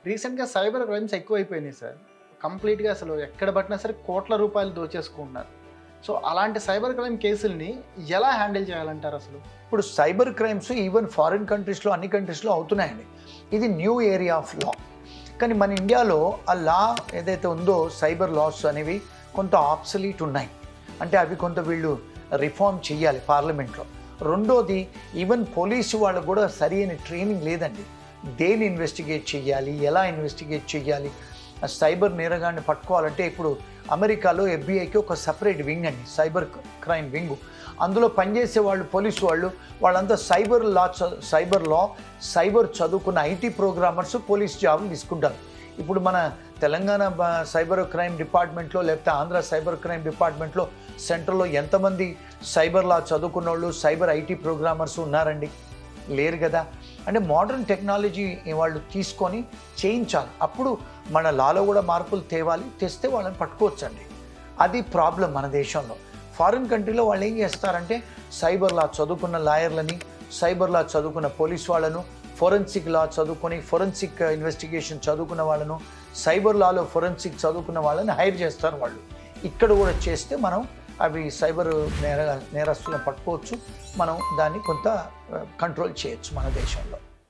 రీసెంట్‌గా cyber crimes ఎక్కువైపోయినాయి sir. కంప్లీట్‌గా అసలు ఎక్కడ పట్టినా సరే కోట్ల రూపాయలు దోచేసుకుంటున్నారు. సో, అలాంటి సైబర్ క్రైమ్ కేసుల్ని ఎలా హ్యాండిల్ చేయాలంటారు అసలు? ఇప్పుడు సైబర్ క్రైమ్స్ ఈవెన్ ఫారిన్ కంట్రీస్లో అన్ని కంట్రీస్లో అవుతున్నాయండి. ఇది న్యూ ఏరియా ఆఫ్ లా. కానీ మన ఇండియాలో ఆ లా ఏదైతే ఉందో సైబర్ లాస్ అనేవి కొంత ఆబ్సలీట్ ఉన్నాయి. అంటే అవి కొంత వీళ్ళు రిఫార్మ్ చేయాలి పార్లమెంట్లో. రెండోది ఈవెన్ పోలీసు వాళ్ళకు కూడా సరి అయిన ట్రైనింగ్ లేదండి. దేని ఇన్వెస్టిగేట్ చేయాలి, ఎలా ఇన్వెస్టిగేట్ చేయాలి, సైబర్ నేరగాన్ని పట్టుకోవాలంటే ఇప్పుడు అమెరికాలో FBI ఒక సపరేట్ వింగ్ అండి, సైబర్ క్రైమ్ వింగ్. అందులో పనిచేసే వాళ్ళు పోలీసు వాళ్ళంతా సైబర్ చదువుకున్న IT ప్రోగ్రామర్స్ పోలీస్ జాబులు తీసుకుంటారు. ఇప్పుడు మన తెలంగాణ సైబర్ క్రైమ్ డిపార్ట్మెంట్లో లేకపోతే ఆంధ్ర సైబర్ క్రైమ్ డిపార్ట్మెంట్లో సెంట్రల్లో ఎంతమంది సైబర్ లా చదువుకున్న వాళ్ళు సైబర్ IT ప్రోగ్రామర్స్ ఉన్నారండి? లేరు కదా. అంటే మోడర్న్ టెక్నాలజీ వాళ్ళు తీసుకొని చేయించాలి. అప్పుడు మన లాలో కూడా మార్పులు తెస్తే వాళ్ళని పట్టుకోవచ్చండి. అది ప్రాబ్లం మన దేశంలో. ఫారిన్ కంట్రీలో వాళ్ళు ఏం చేస్తారంటే సైబర్ లా చదువుకున్న లాయర్లని, సైబర్ లా చదువుకున్న పోలీస్ వాళ్ళను, ఫోరెన్సిక్ లా చదువుకొని ఫోరెన్సిక్ ఇన్వెస్టిగేషన్ చదువుకున్న వాళ్ళను, సైబర్ లాలో ఫోరెన్సిక్ చదువుకున్న వాళ్ళని హైర్ చేస్తారు వాళ్ళు. ఇక్కడ కూడా చేస్తే మనం అవి సైబర్ నేరస్తులను పట్టుకోవచ్చు. మనం దాన్ని కొంత కంట్రోల్ చేయొచ్చు మన దేశంలో.